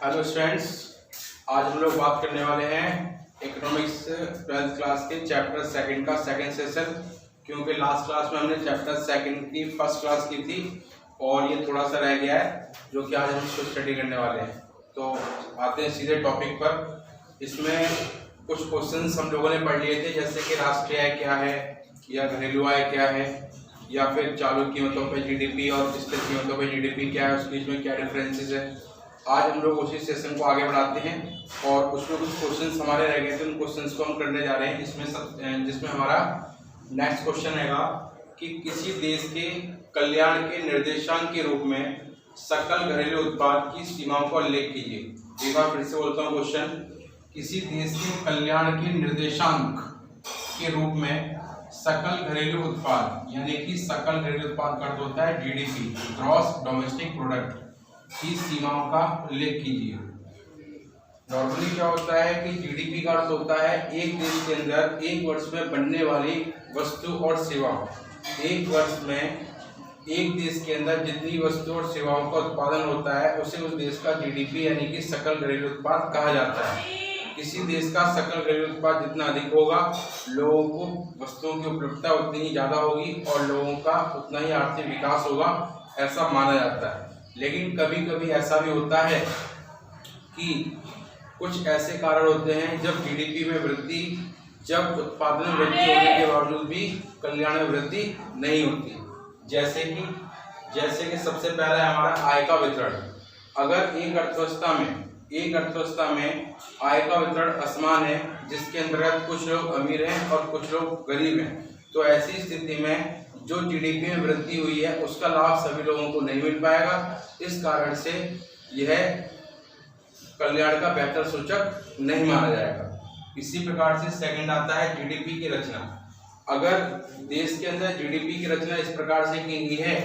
Hello students, आज हम लोग बात करने वाले हैं इकोनॉमिक्स 12th क्लास के चैप्टर सेकंड का सेकंड सेशन। क्योंकि लास्ट क्लास में हमने चैप्टर सेकंड की फर्स्ट क्लास की थी और ये थोड़ा सा रह गया है जो कि आज हम इसको स्टडी करने वाले हैं। तो आते हैं सीधे टॉपिक पर। इसमें कुछ क्वेश्चंस हम लोगों ने पढ़ लिए थे, जैसे कि राष्ट्रीय आय क्या है या घरेलू आय क्या है, या फिर चालू कीमतों पे जीडीपी और स्थिर कीमतों पे जीडीपी क्या है, उसके बीच में क्या डिफरेंसेस है। आज हम लोग उसी सेशन को आगे बढ़ाते हैं और उसमें कुछ क्वेश्चंस हमारे रह गए थे, उन क्वेश्चंस को हम करने जा रहे हैं। जिसमें हमारा नेक्स्ट क्वेश्चन है कि किसी देश के कल्याण के निर्देशांक के रूप में सकल घरेलू उत्पाद की सीमाओं का उल्लेख कीजिए। एक बार फिर से बोलता हूँ क्वेश्चन, किसी देश के कल्याण के निर्देशांक के रूप में सकल घरेलू उत्पाद यानी कि सकल घरेलू उत्पाद का अर्थ होता है जीडीपी, ग्रॉस डोमेस्टिक प्रोडक्ट की सीमाओं का उल्लेख कीजिए। नॉर्मली क्या होता है कि जीडीपी का अर्थ होता है एक देश के अंदर एक वर्ष में बनने वाली वस्तु और सेवा। एक वर्ष में एक देश के अंदर जितनी वस्तु और सेवाओं का उत्पादन होता है उसे उस देश का जीडीपी यानी कि सकल घरेलू उत्पाद कहा जाता है। किसी देश का सकल घरेलू उत्पाद जितना अधिक होगा, लोगों को वस्तुओं की उपलब्धता उतनी ही ज़्यादा होगी और लोगों का उतना ही आर्थिक विकास होगा, ऐसा माना जाता है। लेकिन कभी कभी ऐसा भी होता है कि कुछ ऐसे कारण होते हैं जब जीडीपी में वृद्धि, जब उत्पादन में वृद्धि होने के बावजूद भी कल्याण में वृद्धि नहीं होती। जैसे कि सबसे पहला है हमारा आय का वितरण। अगर एक अर्थव्यवस्था में आय का वितरण असमान है, जिसके अंतर्गत कुछ लोग अमीर हैं और कुछ लोग गरीब हैं, तो ऐसी स्थिति में जो जीडीपी में वृद्धि हुई है उसका लाभ सभी लोगों को नहीं मिल पाएगा। इस कारण से यह कल्याण का बेहतर सूचक नहीं माना जाएगा। इसी प्रकार से सेकंड आता है जीडीपी की रचना। अगर देश के अंदर जीडीपी की रचना इस प्रकार से की गई है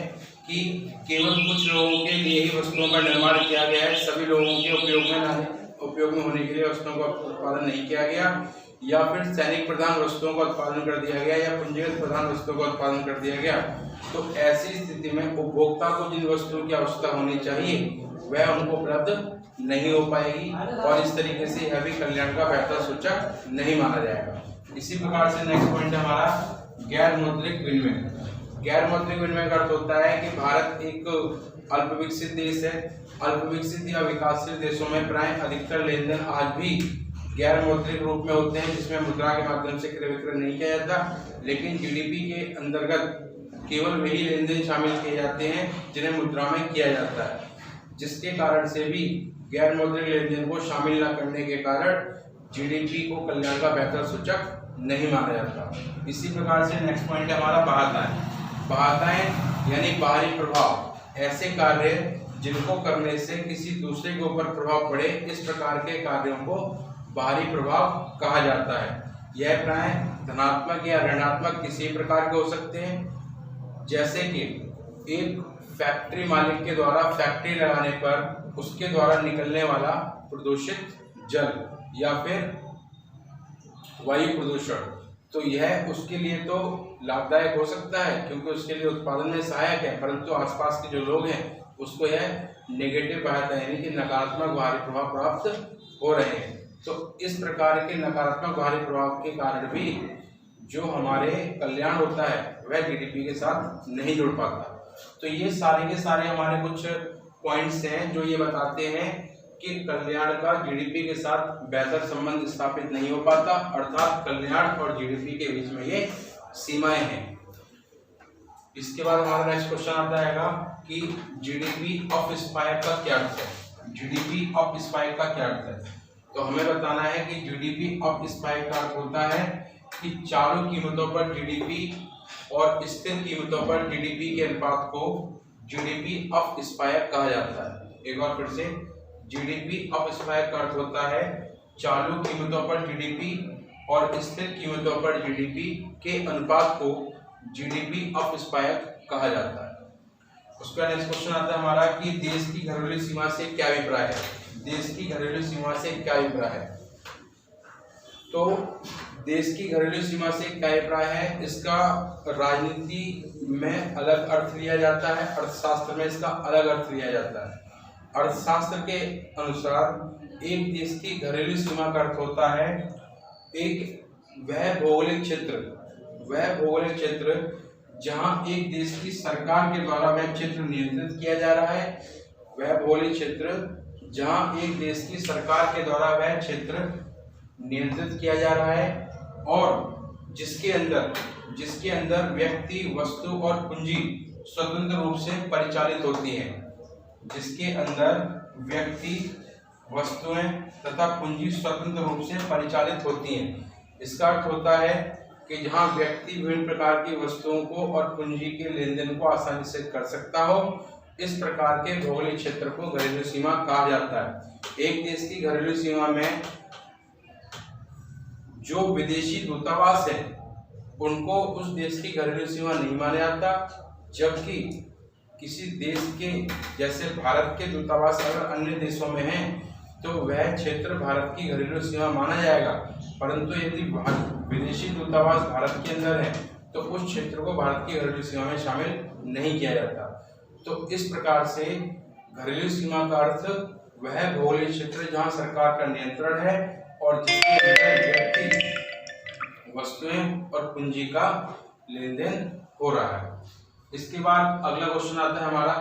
कि केवल कुछ लोगों के लिए ही वस्तुओं का निर्माण किया गया है, सभी लोगों के उपयोग में होने के लिए वस्तुओं का उत्पादन नहीं किया गया, या फिर सैनिक प्रधान वस्तुओं का उत्पादन कर दिया गया या पूंजीगत प्रधान वस्तुओं का उत्पादन कर दिया गया, तो ऐसी स्थिति में उपभोक्ता को जिन वस्तुओं की आवश्यकता होनी चाहिए वह उनको उपलब्ध नहीं हो पाएगी और इस तरीके से यह भी कल्याण का बेहतर सूचक नहीं माना जाएगा। इसी प्रकार से नेक्स्ट पॉइंट है हमारा गैर मौद्रिक विनिमय। गैर मौद्रिक विनिमय का अर्थ होता है कि भारत एक अल्प विकसित देश है। अल्प विकसित या विकासशील देशों में प्राय अधिकतर लेन देन आज भी गैर मौद्रिक रूप में होते हैं, जिसमें मुद्रा के माध्यम से क्रय विक्रय नहीं किया जाता। लेकिन जीडीपी के अंतर्गत केवल वही लेन देन शामिल किए जाते हैं जिन्हें मुद्रा में किया जाता है, जिसके कारण से भी गैर मौद्रिक लेन देन को शामिल न करने के कारण जीडीपी को कल्याण का बेहतर सूचक नहीं माना जाता। इसी प्रकार से नेक्स्ट पॉइंट है हमारा बाह्यताएं यानी बाहरी प्रभाव। ऐसे कार्य जिनको करने से किसी दूसरे के ऊपर प्रभाव पड़े, इस प्रकार के कार्यों को बाहरी प्रभाव कहा जाता है। यह प्राय धनात्मक या ऋणात्मक किसी प्रकार के हो सकते हैं, जैसे कि एक फैक्ट्री मालिक के द्वारा फैक्ट्री लगाने पर उसके द्वारा निकलने वाला प्रदूषित जल या फिर वायु प्रदूषण, तो यह उसके लिए तो लाभदायक हो सकता है क्योंकि उसके लिए उत्पादन में सहायक है, परंतु आसपास के जो लोग हैं उसको यह नेगेटिव बाहर यानी कि नकारात्मक बाहरी प्रभाव प्राप्त हो रहे हैं। तो इस प्रकार के नकारात्मक बाहरी प्रभाव के कारण भी जो हमारे कल्याण होता है वह जीडीपी के साथ नहीं जुड़ पाता। तो ये सारे के सारे हमारे कुछ पॉइंट्स हैं जो ये बताते हैं कि कल्याण का जीडीपी के साथ बेहतर संबंध स्थापित नहीं हो पाता, अर्थात कल्याण और जीडीपी के बीच में ये सीमाएं हैं। इसके बाद हमारा नेक्स्ट क्वेश्चन आता है कि जीडीपी ऑफ स्पाइक का क्या अर्थ है। जीडीपी ऑफ स्पाइक का क्या अर्थ है? तो हमें बताना है कि जीडीपी ऑफ स्पाइक का अर्थ होता है कि चालू कीमतों पर जीडीपी और स्थिर कीमतों पर जीडीपी के अनुपात को जीडीपी ऑफ स्पाइक कहा जाता है। एक बार फिर से, जीडीपी ऑफ स्पाइक का अर्थ होता है चालू कीमतों पर जीडीपी और स्थिर कीमतों पर जीडीपी के अनुपात को जीडीपी ऑफ स्पाइक कहा जाता है। उसका नेक्स्ट क्वेश्चन आता है हमारा कि देश की घरेलू सीमा से क्या अभिप्राय है। देश की घरेलू सीमा से क्या अभिप्राय है? तो देश की घरेलू सीमा से क्या अभिप्राय है, इसका राजनीति में अलग अर्थ लिया जाता है, अर्थशास्त्र में इसका अलग अर्थ लिया जाता है। अर्थशास्त्र के अनुसार एक देश की घरेलू सीमा का अर्थ होता है वह भौगोलिक क्षेत्र जहां एक देश की सरकार के द्वारा वह क्षेत्र नियंत्रित किया जा रहा है। वह भौगोलिक क्षेत्र जहां एक देश की सरकार के द्वारा वह क्षेत्र नियंत्रित किया जा रहा है और जिसके अंदर व्यक्ति, वस्तु और पूंजी स्वतंत्र रूप से परिचालित होती है। जिसके अंदर व्यक्ति, वस्तुएं तथा पूंजी स्वतंत्र रूप से परिचालित होती हैं। इसका अर्थ होता है कि जहां व्यक्ति विभिन्न प्रकार की वस्तुओं को और पूंजी के लेन देन को आसानी से कर सकता हो, इस प्रकार के भौगोलिक क्षेत्र को घरेलू सीमा कहा जाता है। एक देश की घरेलू सीमा में जो विदेशी दूतावास है उनको उस देश की घरेलू सीमा नहीं माना जाता, जबकि किसी देश के जैसे भारत के दूतावास अगर अन्य देशों में हैं तो वह क्षेत्र भारत की घरेलू सीमा माना जाएगा। परंतु यदि विदेशी दूतावास भारत के अंदर है तो उस क्षेत्र को भारत की घरेलू सीमा में शामिल नहीं किया जाता। तो इस प्रकार से घरेलू सीमा का अर्थ वह भौगोलिक क्षेत्र जहां सरकार का नियंत्रण है और जिसके अंदर व्यक्ति, वस्तुएं और पूंजी का लेन देन हो रहा है। इसके बाद अगला क्वेश्चन आता है हमारा।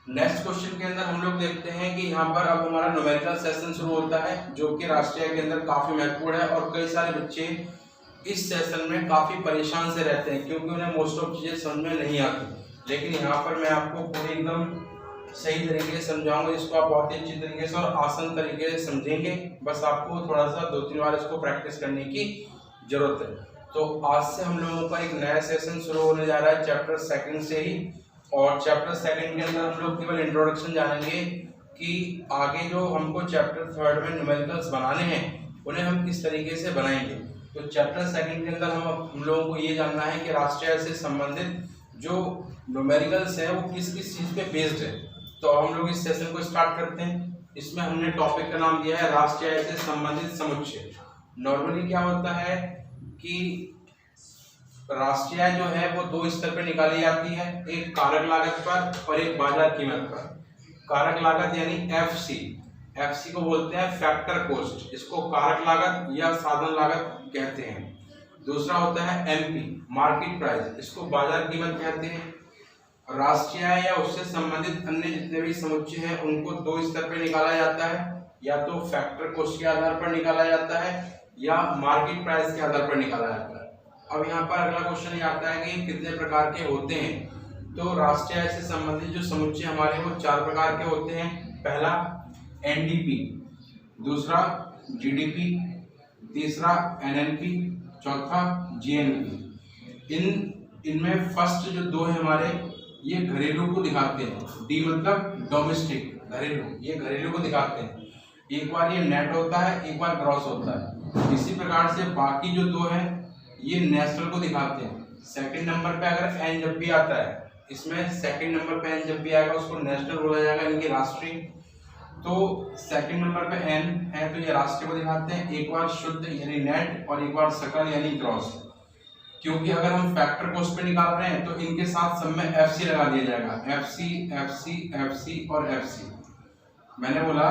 नेक्स्ट क्वेश्चन के अंदर हम लोग देखते हैं कि यहाँ पर अब हमारा न्यूमेरिकल सेशन शुरू होता है, जो कि राष्ट्रीय के अंदर काफी महत्वपूर्ण है और कई सारे बच्चे इस सेशन में काफी परेशान से रहते हैं क्योंकि उन्हें मोस्ट ऑफ चीजें समझ में नहीं आती। लेकिन यहाँ पर मैं आपको पूरी एकदम सही तरीके से समझाऊंगा, जिसको आप बहुत ही अच्छी तरीके से और आसान तरीके से समझेंगे। बस आपको थोड़ा सा 2-3 बार इसको प्रैक्टिस करने की जरूरत है। तो आज से हम लोगों का एक नया सेशन शुरू होने जा रहा है चैप्टर 2 से ही, और चैप्टर 2 के अंदर हम लोग केवल इंट्रोडक्शन जानेंगे कि आगे जो हमको चैप्टर 3 में न्यूमेरिकल्स बनाने हैं उन्हें हम किस तरीके से बनाएंगे। तो चैप्टर 2 के अंदर हम लोगों को ये जानना है कि राष्ट्रीय से संबंधित जो न्यूमेरिकल्स है वो किस किस चीज़ पे बेस्ड है। तो हम लोग इस सेशन को स्टार्ट करते हैं। इसमें हमने टॉपिक का नाम दिया है राष्ट्रीय से संबंधित समुच्चय। नॉर्मली क्या होता है कि राष्ट्रीय जो है वो 2 स्तर पर निकाली जाती है, एक कारक लागत पर और एक बाजार कीमत पर। कारक लागत यानी एफसी को बोलते हैं फैक्टर कॉस्ट, इसको कारक लागत या साधन लागत कहते हैं। दूसरा होता है एमपी मार्केट प्राइस, इसको बाजार कीमत कहते हैं। राष्ट्रीय या उससे संबंधित अन्य जितने भी समुच्चय हैं उनको 2 स्तर पर निकाला जाता है, या तो फैक्टर कॉस्ट के आधार पर निकाला जाता है या मार्केट प्राइस के आधार पर निकाला जाता है। अब यहाँ पर अगला क्वेश्चन ये आता है कि कितने प्रकार के होते हैं। तो राष्ट्रीय आय से संबंधित जो समुच्चय हमारे वो 4 प्रकार के होते हैं। पहला एनडीपी, दूसरा जीडीपी, तीसरा एनएनपी, चौथा जीएनपी। इनमें फर्स्ट जो 2 है हमारे ये घरेलू को दिखाते हैं। डी मतलब डोमेस्टिक, घरेलू, ये घरेलू को दिखाते हैं। एक बार ये नेट होता है, एक बार ग्रॉस होता है। इसी प्रकार से बाकी जो 2 हैं ये नेशनल को दिखाते हैं। सेकंड नंबर पे अगर एन जब भी आता है, इसमें सेकंड नंबर पे एन जब भी आएगा उसको नेशनल बोला जाएगा, इनकी राष्ट्रीय। तो सेकंड नंबर पे एन है तो ये राष्ट्रीय को दिखाते हैं, एक बार शुद्ध यानी नेट और एक बार सकल यानी ग्रॉस। क्योंकि अगर हम फैक्टर कॉस्ट पे निकाल रहे हैं तो इनके साथ सब में एफसी लगा दिया जाएगा, एफसी एफसी एफसी और एफसी। मैंने बोला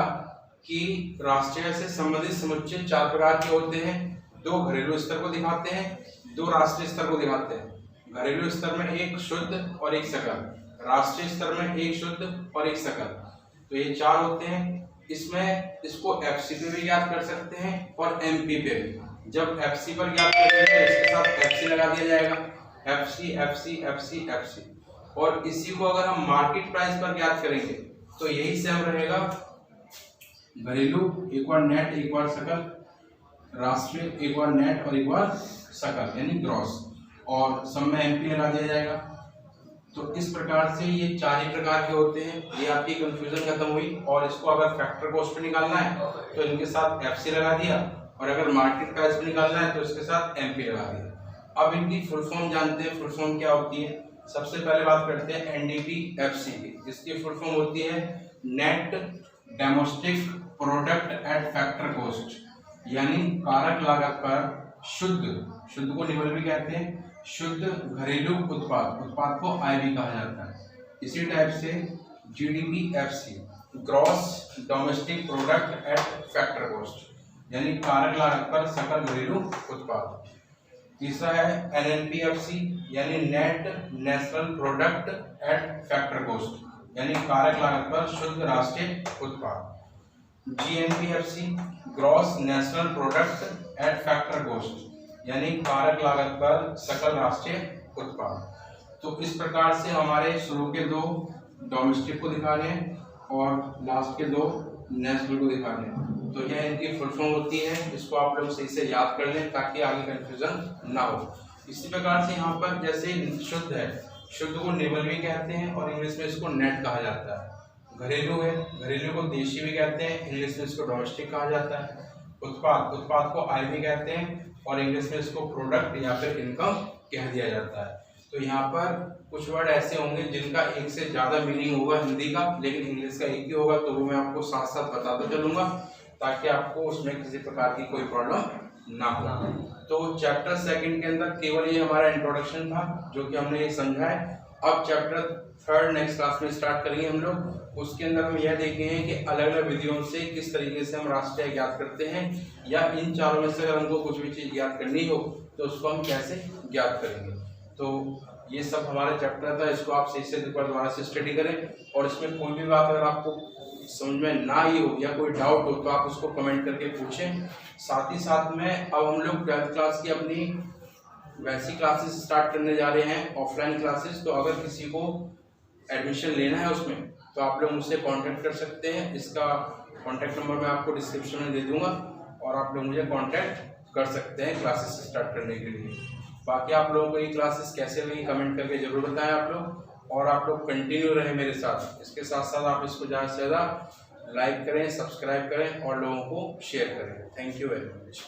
कि राष्ट्रीय से संबंधित समुच्चय 4 प्रकार के होते हैं। 2 घरेलू स्तर को दिखाते हैं, 2 राष्ट्रीय स्तर को दिखाते हैं। घरेलू स्तर में एक शुद्ध और एक सकल, राष्ट्रीय स्तर में एक शुद्ध और एक सकल। तो ये 4 होते हैं। इसमें इसको एफसी पे भी ज्ञात कर सकते हैं और एमपी पे भी। जब एफसी पर ज्ञात करेंगे तो इसके साथ एफसी लगा दिया जाएगा, एफसी एफसी एफसी एफसी। और इसी को अगर हम मार्केट प्राइस पर ज्ञात करेंगे तो यही सेम रहेगा, घरेलू एक बार नेट एक बार सकल, राष्ट्रीय एक बार नेट और एक बार सकल यानी ग्रॉस, और सब में एमपी लगा दिया जाएगा। तो इस प्रकार से ये 4 ही प्रकार के होते हैं। ये आपकी कंफ्यूजन खत्म हुई। और इसको अगर फैक्टर कॉस्ट पे निकालना है तो इनके साथ एफसी लगा दिया, और अगर मार्केट प्राइस पे निकालना है तो इसके साथ एमपी लगा दिया। अब इनकी फुल फॉर्म जानते हैं, फुल फॉर्म क्या होती है। सबसे पहले बात करते हैं एनडीपी एफसी की। इसकी फुल फॉर्म होती है net domestic product at factor cost, यानी कारक लागत पर शुद्ध को निबल भी कहते हैं, शुद्ध घरेलू उत्पाद को आय भी कहा जाता है। इसी टाइप से GDP FC, gross domestic product at factor cost, यानी कारक लागत पर सकल घरेलू उत्पाद। तीसरा है NNPFC यानी net national product at factor cost, यानी कारक लागत पर शुद्ध राष्ट्रीय उत्पाद। GNPFC gross national product at factor cost, यानी कारक लागत पर सकल राष्ट्रीय उत्पाद। तो इस प्रकार से हमारे शुरू के दो डोमेस्टिक को दिखा रहे हैं और लास्ट के दो नेशनल को दिखा रहे हैं। तो यह इनकी फुल फॉर्म होती है, इसको आप लोग सही से याद कर लें ताकि आगे कंफ्यूजन ना हो। इसी प्रकार से यहाँ पर जैसे शुद्ध है, शुद्ध को निवल भी कहते हैं और इंग्लिश में इसको नेट कहा जाता है। घरेलू है, घरेलू को देशी भी कहते हैं, इंग्लिश में इसको डोमेस्टिक कहा जाता है। उत्पाद, उत्पाद को आय भी कहते हैं और इंग्लिश में इसको प्रोडक्ट या फिर इनकम कह दिया जाता है। तो यहाँ पर कुछ वर्ड ऐसे होंगे जिनका एक से ज़्यादा मीनिंग होगा हिंदी का, लेकिन इंग्लिश का एक ही होगा, तो वो मैं आपको साथ साथ बताता चलूँगा ताकि आपको उसमें किसी प्रकार की कोई प्रॉब्लम ना हो। तो चैप्टर सेकंड के अंदर केवल ये हमारा इंट्रोडक्शन था जो कि हमने ये समझा है। अब चैप्टर थर्ड नेक्स्ट क्लास में स्टार्ट करेंगे हम लोग। उसके अंदर हम यह देखेंगे कि अलग अलग विधियों से किस तरीके से हम राष्ट्रीय ज्ञात करते हैं, या इन चारों में से अगर हमको कुछ भी चीज़ ज्ञात करनी हो तो उसको हम कैसे ज्ञात करेंगे। तो ये सब हमारा चैप्टर था, इसको आप सही से दोबारा से स्टडी करें और इसमें कोई भी बात अगर आपको समझ में ना आई हो या कोई डाउट हो तो आप उसको कमेंट करके पूछें। साथ ही साथ में अब हम लोग 12th क्लास की अपनी वैसी क्लासेस स्टार्ट करने जा रहे हैं, ऑफलाइन क्लासेस। तो अगर किसी को एडमिशन लेना है उसमें तो आप लोग मुझसे कांटेक्ट कर सकते हैं। इसका कांटेक्ट नंबर मैं आपको डिस्क्रिप्शन में दे दूंगा और आप लोग मुझे कांटेक्ट कर सकते हैं क्लासेस स्टार्ट करने के लिए। बाकी आप लोगों को ये क्लासेस कैसे लगी कमेंट करके जरूर बताएं आप लोग, और आप लोग कंटिन्यू रहें मेरे साथ। इसके साथ साथ आप इसको ज़्यादा से ज़्यादा लाइक करें, सब्सक्राइब करें और लोगों को शेयर करें। Thank you very much.